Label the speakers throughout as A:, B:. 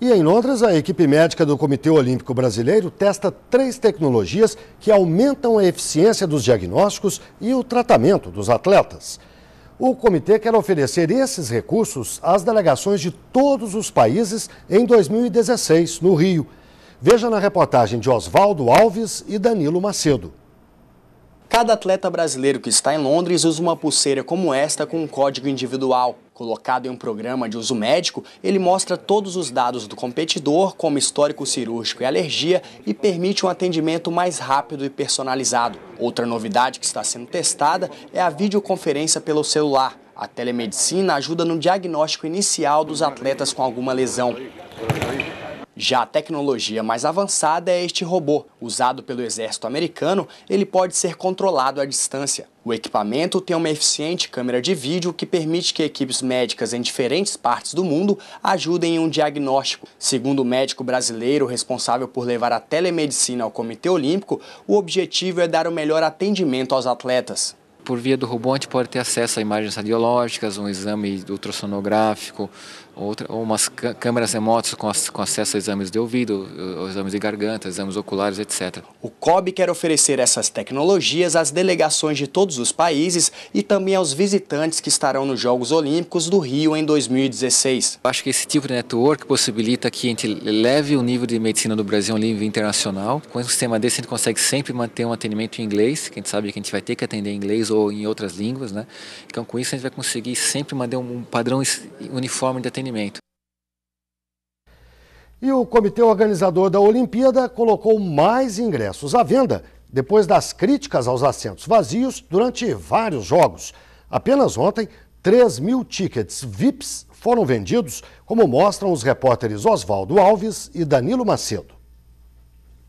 A: E em Londres, a equipe médica do Comitê Olímpico Brasileiro testa 3 tecnologias que aumentam a eficiência dos diagnósticos e o tratamento dos atletas. O comitê quer oferecer esses recursos às delegações de todos os países em 2016, no Rio. Veja na reportagem de Oswaldo Alves e Danilo Macedo.
B: Cada atleta brasileiro que está em Londres usa uma pulseira como esta com um código individual. Colocado em um programa de uso médico, ele mostra todos os dados do competidor, como histórico cirúrgico e alergia, e permite um atendimento mais rápido e personalizado. Outra novidade que está sendo testada é a videoconferência pelo celular. A telemedicina ajuda no diagnóstico inicial dos atletas com alguma lesão. Já a tecnologia mais avançada é este robô. Usado pelo exército americano, ele pode ser controlado à distância. O equipamento tem uma eficiente câmera de vídeo que permite que equipes médicas em diferentes partes do mundo ajudem em um diagnóstico. Segundo o médico brasileiro responsável por levar a telemedicina ao Comitê Olímpico, o objetivo é dar o melhor atendimento aos atletas.
C: Por via do robô, a gente pode ter acesso a imagens radiológicas, um exame ultrassonográfico, ou umas câmeras remotas com acesso a exames de ouvido, exames de garganta, exames oculares, etc.
B: O COB quer oferecer essas tecnologias às delegações de todos os países e também aos visitantes que estarão nos Jogos Olímpicos do Rio em 2016.
C: Eu acho que esse tipo de network possibilita que a gente leve o nível de medicina do Brasil a um nível internacional. Com um sistema desse, a gente consegue sempre manter um atendimento em inglês, que a gente sabe que a gente vai ter que atender em inglês ou em outras línguas, né? Então, com isso, a gente vai conseguir sempre manter um padrão uniforme de atendimento.
A: E o comitê organizador da Olimpíada colocou mais ingressos à venda depois das críticas aos assentos vazios durante vários jogos. Apenas ontem, 3.000 tickets VIPs foram vendidos, como mostram os repórteres Oswaldo Alves e Danilo Macedo.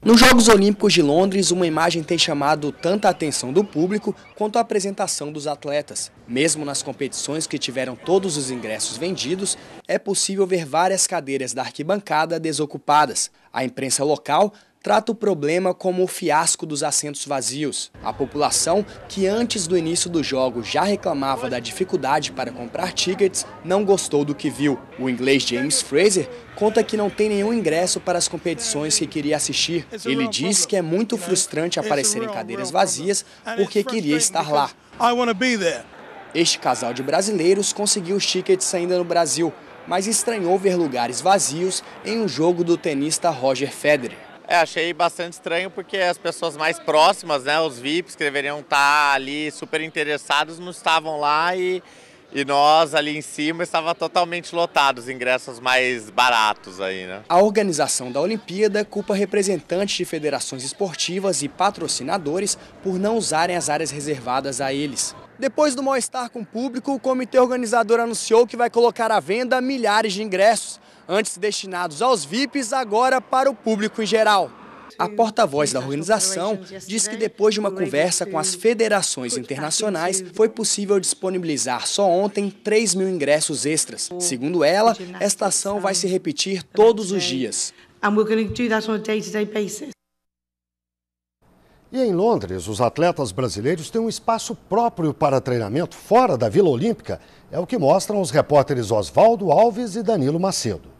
B: Nos Jogos Olímpicos de Londres, uma imagem tem chamado tanta a atenção do público quanto a apresentação dos atletas. Mesmo nas competições que tiveram todos os ingressos vendidos, é possível ver várias cadeiras da arquibancada desocupadas. A imprensa local trata o problema como o fiasco dos assentos vazios. A população, que antes do início do jogo já reclamava da dificuldade para comprar tickets, não gostou do que viu. O inglês James Fraser conta que não tem nenhum ingresso para as competições que queria assistir. Ele diz que é muito frustrante aparecer em cadeiras vazias porque queria estar lá. Este casal de brasileiros conseguiu os tickets ainda no Brasil, mas estranhou ver lugares vazios em um jogo do tenista Roger Federer.
D: Achei bastante estranho porque as pessoas mais próximas, né, os VIPs que deveriam estar ali super interessados, não estavam lá e nós ali em cima estava totalmente lotados, ingressos mais baratos aí, né?
B: A organização da Olimpíada culpa representantes de federações esportivas e patrocinadores por não usarem as áreas reservadas a eles. Depois do mal-estar com o público, o comitê organizador anunciou que vai colocar à venda milhares de ingressos, antes destinados aos VIPs, agora para o público em geral. A porta-voz da organização diz que depois de uma conversa com as federações internacionais, foi possível disponibilizar só ontem 3.000 ingressos extras. Segundo ela, esta ação vai se repetir todos os dias.
A: E em Londres, os atletas brasileiros têm um espaço próprio para treinamento fora da Vila Olímpica. É o que mostram os repórteres Oswaldo Alves e Danilo Macedo.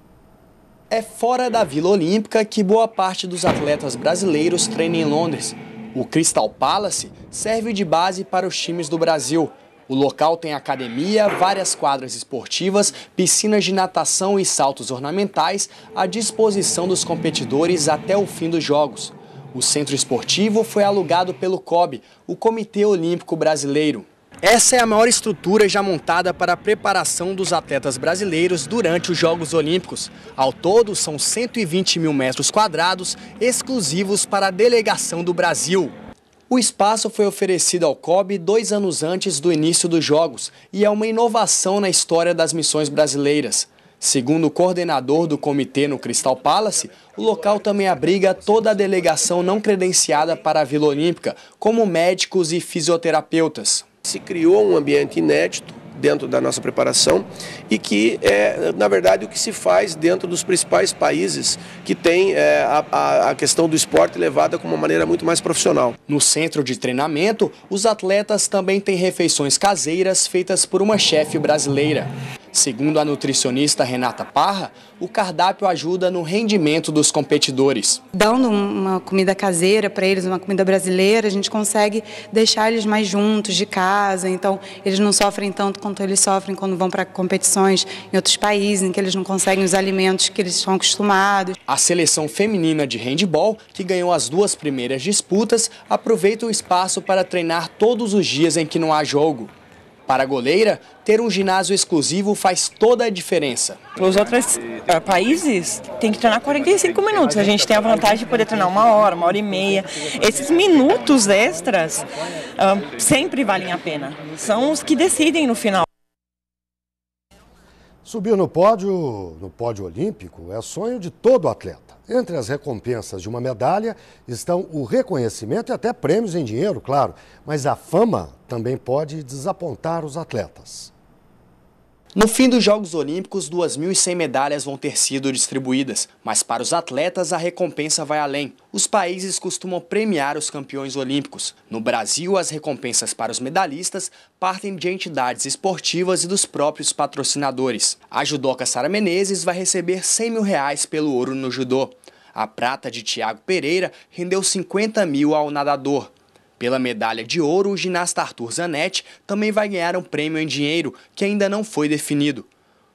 B: É fora da Vila Olímpica que boa parte dos atletas brasileiros treina em Londres. O Crystal Palace serve de base para os times do Brasil. O local tem academia, várias quadras esportivas, piscinas de natação e saltos ornamentais à disposição dos competidores até o fim dos Jogos. O centro esportivo foi alugado pelo COB, o Comitê Olímpico Brasileiro. Essa é a maior estrutura já montada para a preparação dos atletas brasileiros durante os Jogos Olímpicos. Ao todo, são 120.000 metros quadrados exclusivos para a delegação do Brasil. O espaço foi oferecido ao COB 2 anos antes do início dos Jogos e é uma inovação na história das missões brasileiras. Segundo o coordenador do comitê no Crystal Palace, o local também abriga toda a delegação não credenciada para a Vila Olímpica, como médicos e fisioterapeutas.
E: Se criou um ambiente inédito dentro da nossa preparação e que é, na verdade, o que se faz dentro dos principais países que tem a questão do esporte levada com uma maneira muito mais profissional.
B: No centro de treinamento, os atletas também têm refeições caseiras feitas por uma chefe brasileira. Segundo a nutricionista Renata Parra, o cardápio ajuda no rendimento dos competidores.
F: Dando uma comida caseira para eles, uma comida brasileira, a gente consegue deixar eles mais juntos de casa, então eles não sofrem tanto quanto eles sofrem quando vão para competições em outros países, em que eles não conseguem os alimentos que eles estão acostumados.
B: A seleção feminina de handebol, que ganhou as 2 primeiras disputas, aproveita o espaço para treinar todos os dias em que não há jogo. Para a goleira, ter um ginásio exclusivo faz toda a diferença.
G: Os outros países têm que treinar 45 minutos. A gente tem a vantagem de poder treinar 1 hora, 1h30. Esses minutos extras sempre valem a pena. São os que decidem no final.
A: Subir no pódio olímpico é sonho de todo atleta. Entre as recompensas de uma medalha estão o reconhecimento e até prêmios em dinheiro, claro. Mas a fama também pode desapontar os atletas.
B: No fim dos Jogos Olímpicos, 2.100 medalhas vão ter sido distribuídas, mas para os atletas a recompensa vai além. Os países costumam premiar os campeões olímpicos. No Brasil, as recompensas para os medalhistas partem de entidades esportivas e dos próprios patrocinadores. A judoca Sara Menezes vai receber R$100 mil pelo ouro no judô. A prata de Thiago Pereira rendeu 50 mil ao nadador. Pela medalha de ouro, o ginasta Arthur Zanetti também vai ganhar um prêmio em dinheiro, que ainda não foi definido.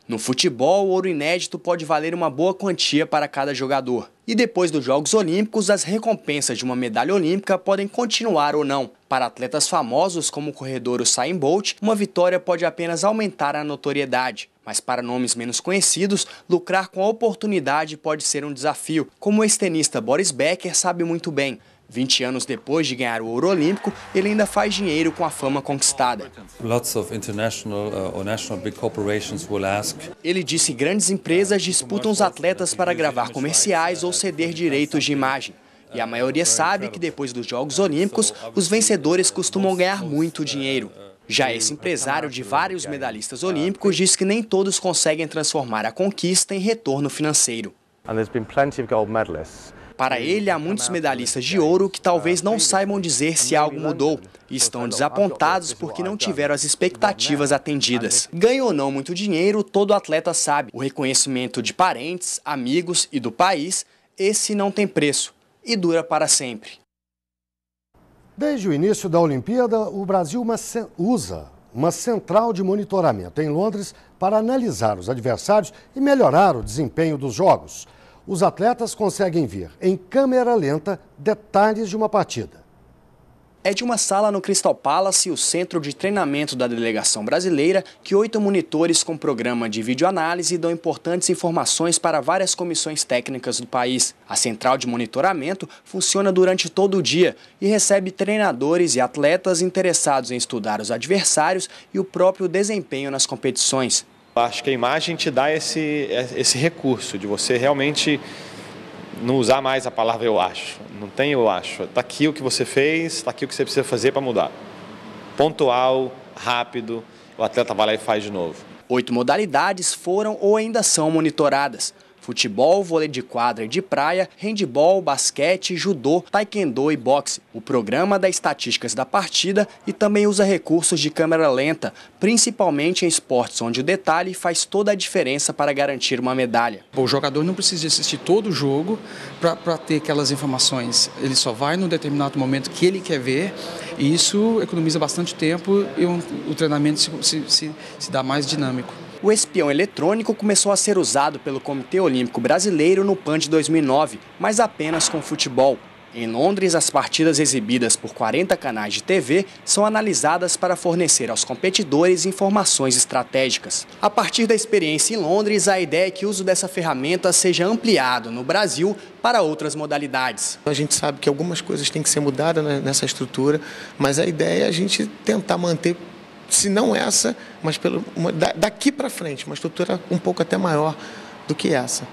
B: No futebol, o ouro inédito pode valer uma boa quantia para cada jogador. E depois dos Jogos Olímpicos, as recompensas de uma medalha olímpica podem continuar ou não. Para atletas famosos como o corredor Usain Bolt, uma vitória pode apenas aumentar a notoriedade. Mas para nomes menos conhecidos, lucrar com a oportunidade pode ser um desafio, como o ex-tenista Boris Becker sabe muito bem. 20 anos depois de ganhar o ouro olímpico, ele ainda faz dinheiro com a fama conquistada. Ele disse que grandes empresas disputam os atletas para gravar comerciais ou ceder direitos de imagem. E a maioria sabe que depois dos Jogos Olímpicos, os vencedores costumam ganhar muito dinheiro. Já esse empresário de vários medalhistas olímpicos diz que nem todos conseguem transformar a conquista em retorno financeiro. Para ele, há muitos medalhistas de ouro que talvez não saibam dizer se algo mudou e estão desapontados porque não tiveram as expectativas atendidas. Ganha ou não muito dinheiro, todo atleta sabe. O reconhecimento de parentes, amigos e do país, esse não tem preço e dura para sempre.
A: Desde o início da Olimpíada, o Brasil usa uma central de monitoramento em Londres para analisar os adversários e melhorar o desempenho dos jogos. Os atletas conseguem ver, em câmera lenta, detalhes de uma partida.
B: É de uma sala no Crystal Palace, o centro de treinamento da delegação brasileira, que 8 monitores com programa de videoanálise dão importantes informações para várias comissões técnicas do país. A central de monitoramento funciona durante todo o dia e recebe treinadores e atletas interessados em estudar os adversários e o próprio desempenho nas competições.
H: Acho que a imagem te dá esse recurso de você realmente não usar mais a palavra eu acho. Não tem eu acho. Está aqui o que você fez, está aqui o que você precisa fazer para mudar. Pontual, rápido, o atleta vai lá e faz de novo. 8
B: modalidades foram ou ainda são monitoradas. Futebol, vôlei de quadra e de praia, handebol, basquete, judô, taekwondo e boxe. O programa dá estatísticas da partida e também usa recursos de câmera lenta, principalmente em esportes onde o detalhe faz toda a diferença para garantir uma medalha.
I: O jogador não precisa assistir todo o jogo para ter aquelas informações. Ele só vai num determinado momento que ele quer ver e isso economiza bastante tempo e o treinamento se dá mais dinâmico.
B: O espião eletrônico começou a ser usado pelo Comitê Olímpico Brasileiro no PAN de 2009, mas apenas com futebol. Em Londres, as partidas exibidas por 40 canais de TV são analisadas para fornecer aos competidores informações estratégicas. A partir da experiência em Londres, a ideia é que o uso dessa ferramenta seja ampliado no Brasil para outras modalidades.
J: A gente sabe que algumas coisas têm que ser mudadas nessa estrutura, mas a ideia é a gente tentar manter, se não essa, mas daqui para frente, uma estrutura um pouco até maior do que essa.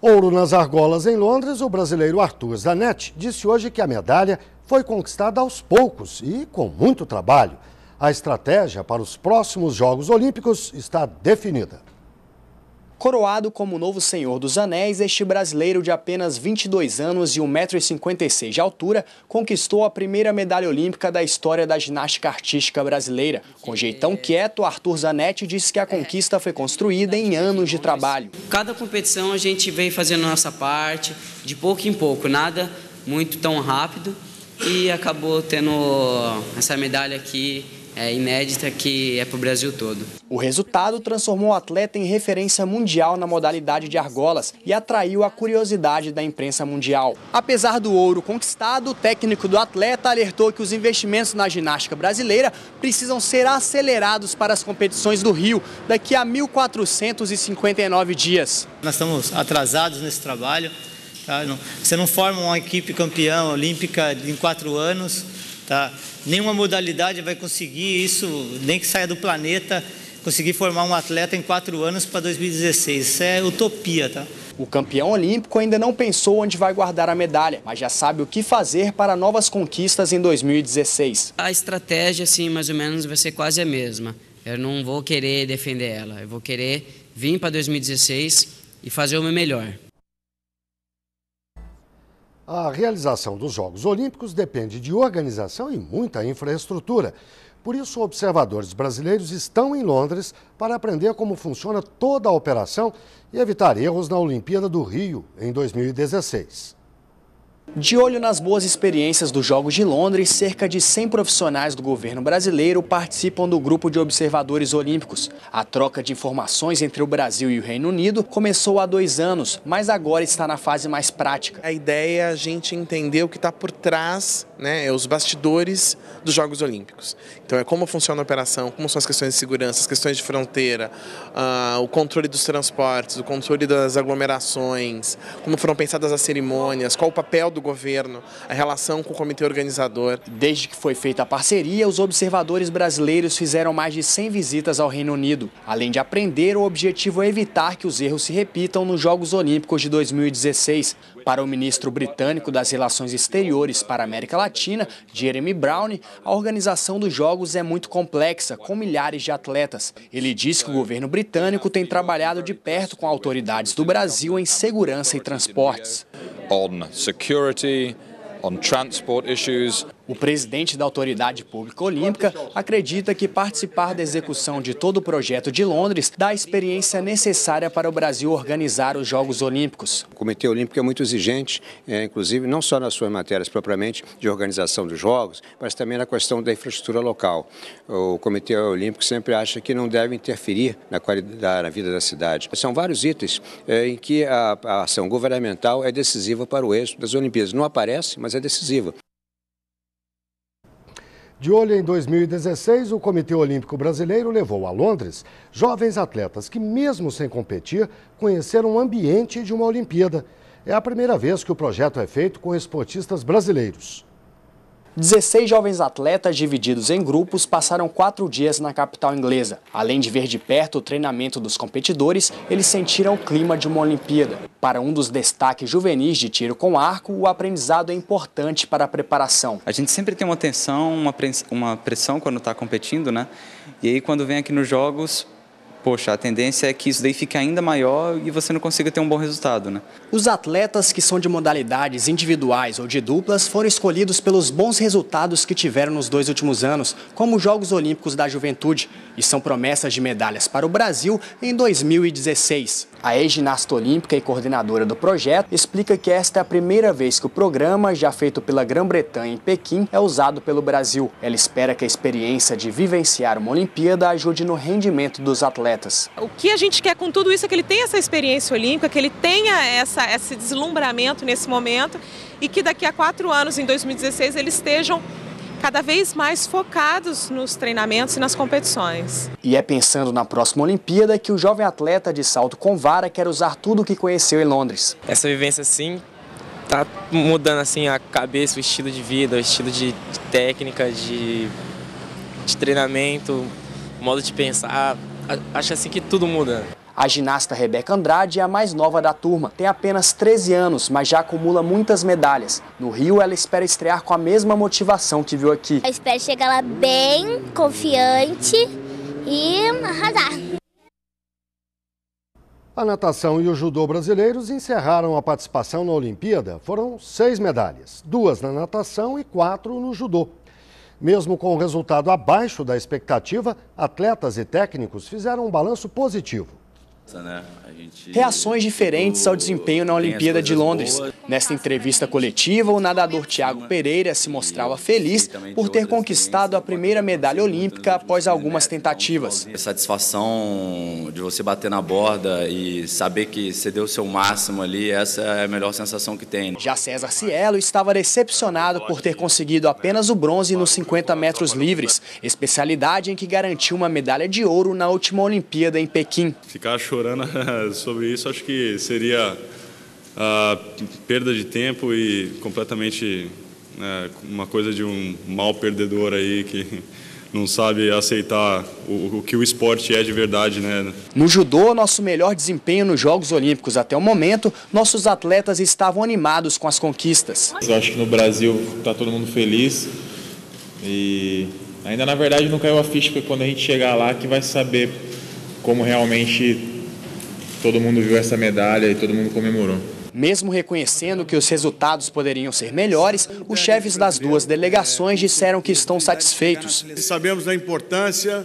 A: Ouro nas argolas em Londres, o brasileiro Arthur Zanetti disse hoje que a medalha foi conquistada aos poucos e com muito trabalho. A estratégia para os próximos Jogos Olímpicos está definida.
B: Coroado como o novo Senhor dos Anéis, este brasileiro de apenas 22 anos e 1,56 m de altura conquistou a primeira medalha olímpica da história da ginástica artística brasileira. Com jeitão quieto, Arthur Zanetti disse que a conquista foi construída em anos de trabalho.
K: Cada competição a gente vem fazendo a nossa parte, de pouco em pouco, nada muito tão rápido, e acabou tendo essa medalha aqui inédita, que é para o Brasil todo.
B: O resultado transformou o atleta em referência mundial na modalidade de argolas e atraiu a curiosidade da imprensa mundial. Apesar do ouro conquistado, o técnico do atleta alertou que os investimentos na ginástica brasileira precisam ser acelerados para as competições do Rio daqui a 1.459 dias.
L: Nós estamos atrasados nesse trabalho. Tá? Você não forma uma equipe campeã olímpica em 4 anos. Tá? Nenhuma modalidade vai conseguir isso, nem que saia do planeta, conseguir formar um atleta em 4 anos para 2016. Isso é utopia, tá?
B: O campeão olímpico ainda não pensou onde vai guardar a medalha, mas já sabe o que fazer para novas conquistas em 2016.
K: A estratégia, assim, mais ou menos, vai ser quase a mesma. Eu não vou querer defender ela, eu vou querer vir para 2016 e fazer o meu melhor.
A: A realização dos Jogos Olímpicos depende de organização e muita infraestrutura. Por isso, observadores brasileiros estão em Londres para aprender como funciona toda a operação e evitar erros na Olimpíada do Rio em 2016.
B: De olho nas boas experiências dos Jogos de Londres, cerca de 100 profissionais do governo brasileiro participam do grupo de observadores olímpicos. A troca de informações entre o Brasil e o Reino Unido começou há 2 anos, mas agora está na fase mais prática.
M: A ideia é a gente entender o que está por trás, os bastidores dos Jogos Olímpicos. Então é como funciona a operação, como são as questões de segurança, as questões de fronteira, o controle dos transportes, o controle das aglomerações, como foram pensadas as cerimônias, qual o papel do governo, a relação com o comitê organizador.
B: Desde que foi feita a parceria, os observadores brasileiros fizeram mais de 100 visitas ao Reino Unido. Além de aprender, o objetivo é evitar que os erros se repitam nos Jogos Olímpicos de 2016. Para o ministro britânico das Relações Exteriores para a América Latina, Jeremy Brown, a organização dos Jogos é muito complexa, com milhares de atletas. Ele disse que o governo britânico tem trabalhado de perto com autoridades do Brasil em segurança e transportes.
N: On security, on transport issues.
B: O presidente da Autoridade Pública Olímpica acredita que participar da execução de todo o projeto de Londres dá a experiência necessária para o Brasil organizar os Jogos Olímpicos.
O: O Comitê Olímpico é muito exigente, inclusive não só nas suas matérias propriamente de organização dos Jogos, mas também na questão da infraestrutura local. O Comitê Olímpico sempre acha que não deve interferir na qualidade, na vida da cidade. São vários itens em que a ação governamental é decisiva para o êxito das Olimpíadas. Não aparece, mas é decisiva.
A: De olho em 2016, o Comitê Olímpico Brasileiro levou a Londres jovens atletas que, mesmo sem competir, conheceram o ambiente de uma Olimpíada. É a primeira vez que o projeto é feito com esportistas brasileiros.
B: 16 jovens atletas divididos em grupos passaram 4 dias na capital inglesa. Além de ver de perto o treinamento dos competidores, eles sentiram o clima de uma Olimpíada. Para um dos destaques juvenis de tiro com arco, o aprendizado é importante para a preparação.
P: A gente sempre tem uma tensão, uma pressão quando está competindo, né? E aí quando vem aqui nos Jogos, poxa, a tendência é que isso daí fique ainda maior e você não consiga ter um bom resultado, né?
B: Os atletas que são de modalidades individuais ou de duplas foram escolhidos pelos bons resultados que tiveram nos 2 últimos anos, como os Jogos Olímpicos da Juventude, e são promessas de medalhas para o Brasil em 2016. A ex-ginasta olímpica e coordenadora do projeto explica que esta é a primeira vez que o programa, já feito pela Grã-Bretanha em Pequim, é usado pelo Brasil. Ela espera que a experiência de vivenciar uma Olimpíada ajude no rendimento dos atletas.
Q: O que a gente quer com tudo isso é que ele tenha essa experiência olímpica, que ele tenha esse deslumbramento nesse momento e que daqui a 4 anos, em 2016, eles estejam cada vez mais focados nos treinamentos e nas competições.
B: E é pensando na próxima Olimpíada que o jovem atleta de salto com vara quer usar tudo o que conheceu em Londres.
R: Essa vivência, sim, tá mudando assim a cabeça, o estilo de vida, o estilo de técnica, de treinamento, o modo de pensar. Acho assim que tudo muda.
B: A ginasta Rebeca Andrade é a mais nova da turma. Tem apenas 13 anos, mas já acumula muitas medalhas. No Rio, ela espera estrear com a mesma motivação que viu aqui.
S: Eu espero chegar lá bem, confiante e arrasar.
A: A natação e o judô brasileiros encerraram a participação na Olimpíada. Foram 6 medalhas, 2 na natação e 4 no judô. Mesmo com o resultado abaixo da expectativa, atletas e técnicos fizeram um balanço positivo.
B: Reações diferentes ao desempenho na Olimpíada de Londres. Nesta entrevista coletiva, o nadador Thiago Pereira se mostrava feliz por ter conquistado a primeira medalha olímpica após algumas tentativas.
T: A satisfação de você bater na borda e saber que você deu o seu máximo ali, essa é a melhor sensação que tem.
B: Já César Cielo estava decepcionado por ter conseguido apenas o bronze nos 50 metros livres, especialidade em que garantiu uma medalha de ouro na última Olimpíada em Pequim.
U: Ficar chorando sobre isso, acho que seria perda de tempo e completamente uma coisa de um mau perdedor aí que não sabe aceitar o que o esporte é de verdade, né?
B: No judô, nosso melhor desempenho nos Jogos Olímpicos até o momento, nossos atletas estavam animados com as conquistas.
V: Eu acho que no Brasil está todo mundo feliz e ainda na verdade não caiu a ficha, porque quando a gente chegar lá que vai saber como realmente todo mundo viu essa medalha e todo mundo comemorou.
B: Mesmo reconhecendo que os resultados poderiam ser melhores, os chefes das duas delegações disseram que estão satisfeitos.
W: Sabemos da importância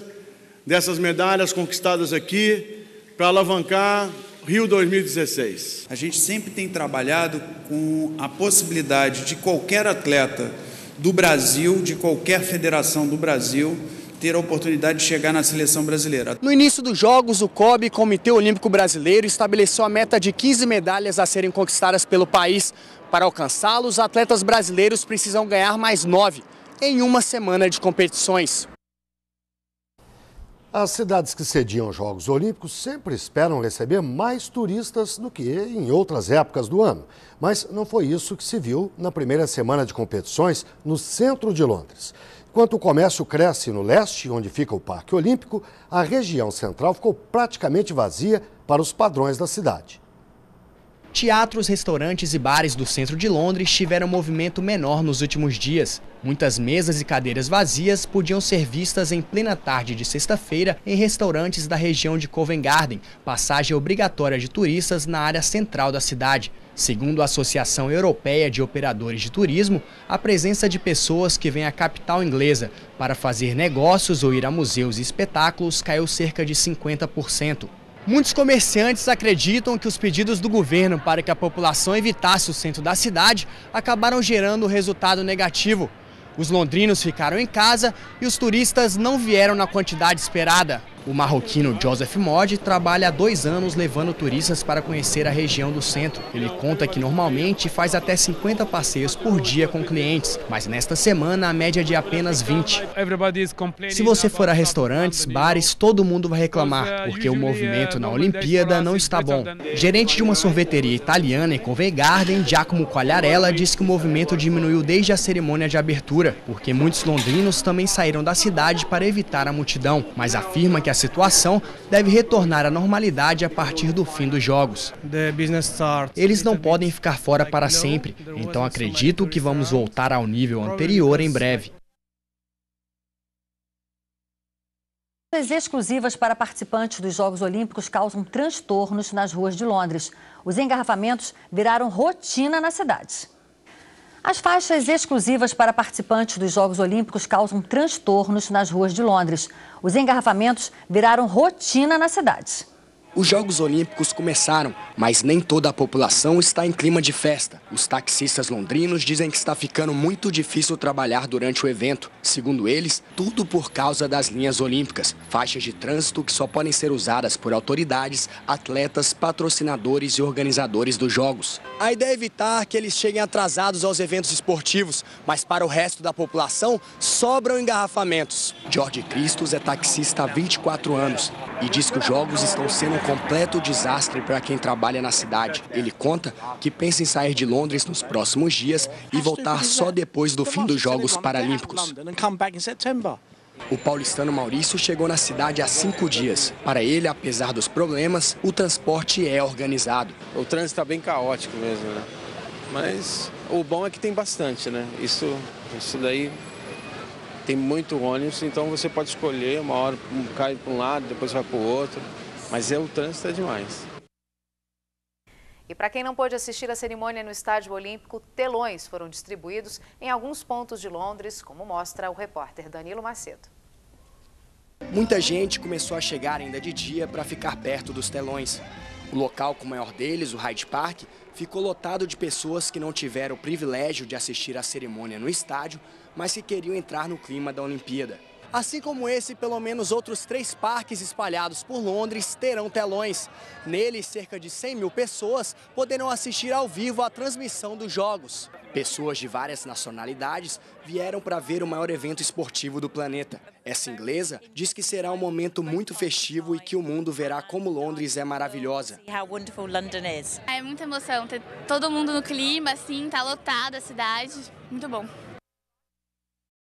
W: dessas medalhas conquistadas aqui para alavancar Rio 2016.
X: A gente sempre tem trabalhado com a possibilidade de qualquer atleta do Brasil, de qualquer federação do Brasil, ter a oportunidade de chegar na seleção brasileira.
B: No início dos Jogos, o COB, Comitê Olímpico Brasileiro, estabeleceu a meta de 15 medalhas a serem conquistadas pelo país. Para alcançá-lo, os atletas brasileiros precisam ganhar mais 9 em uma semana de competições.
A: As cidades que sediam os Jogos Olímpicos sempre esperam receber mais turistas do que em outras épocas do ano. Mas não foi isso que se viu na primeira semana de competições no centro de Londres. Enquanto o comércio cresce no leste, onde fica o Parque Olímpico, a região central ficou praticamente vazia para os padrões da cidade.
B: Teatros, restaurantes e bares do centro de Londres tiveram movimento menor nos últimos dias. Muitas mesas e cadeiras vazias podiam ser vistas em plena tarde de sexta-feira em restaurantes da região de Covent Garden, passagem obrigatória de turistas na área central da cidade. Segundo a Associação Europeia de Operadores de Turismo, a presença de pessoas que vêm à capital inglesa para fazer negócios ou ir a museus e espetáculos caiu cerca de 50%. Muitos comerciantes acreditam que os pedidos do governo para que a população evitasse o centro da cidade acabaram gerando resultado negativo. Os londrinos ficaram em casa e os turistas não vieram na quantidade esperada. O marroquino Joseph Mod trabalha há 2 anos levando turistas para conhecer a região do centro. Ele conta que normalmente faz até 50 passeios por dia com clientes, mas nesta semana a média é de apenas 20. Se você for a restaurantes, bares, todo mundo vai reclamar, porque o movimento na Olimpíada não está bom. Gerente de uma sorveteria italiana em Covent Garden, Giacomo Quagliarella, diz que o movimento diminuiu desde a cerimônia de abertura, porque muitos londrinos também saíram da cidade para evitar a multidão, mas afirma que a situação deve retornar à normalidade a partir do fim dos Jogos. Eles não podem ficar fora para sempre, então acredito que vamos voltar ao nível anterior em breve.
A: Exclusivas para participantes dos Jogos Olímpicos causam transtornos nas ruas de Londres. Os engarrafamentos viraram rotina na cidade. As faixas exclusivas para participantes dos Jogos Olímpicos causam transtornos nas ruas de Londres. Os engarrafamentos viraram rotina na cidade.
B: Os Jogos Olímpicos começaram, mas nem toda a população está em clima de festa. Os taxistas londrinos dizem que está ficando muito difícil trabalhar durante o evento. Segundo eles, tudo por causa das linhas olímpicas, faixas de trânsito que só podem ser usadas por autoridades, atletas, patrocinadores e organizadores dos Jogos. A ideia é evitar que eles cheguem atrasados aos eventos esportivos, mas para o resto da população sobram engarrafamentos. Jorge Cristos é taxista há 24 anos e diz que os Jogos estão sendo um completo desastre para quem trabalha na cidade. Ele conta que pensa em sair de Londres nos próximos dias e voltar só depois do fim dos Jogos Paralímpicos. O paulistano Maurício chegou na cidade há 5 dias. Para ele, apesar dos problemas, o transporte é organizado.
Y: O trânsito está bem caótico mesmo, né? Mas o bom é que tem bastante, né? Isso daí tem muito ônibus, então você pode escolher, uma hora cai para um lado, depois vai para o outro. Mas o trânsito é demais.
C: E para quem não pôde assistir a cerimônia no Estádio Olímpico, telões foram distribuídos em alguns pontos de Londres, como mostra o repórter Danilo Macedo.
B: Muita gente começou a chegar ainda de dia para ficar perto dos telões. O local com o maior deles, o Hyde Park, ficou lotado de pessoas que não tiveram o privilégio de assistir à cerimônia no estádio, mas que queriam entrar no clima da Olimpíada. Assim como esse, pelo menos outros 3 parques espalhados por Londres terão telões. Neles, cerca de 100 mil pessoas poderão assistir ao vivo à transmissão dos Jogos. Pessoas de várias nacionalidades vieram para ver o maior evento esportivo do planeta. Essa inglesa diz que será um momento muito festivo e que o mundo verá como Londres é maravilhosa.
D: É muita emoção ter todo mundo no clima, assim, tá lotada a cidade. Muito bom.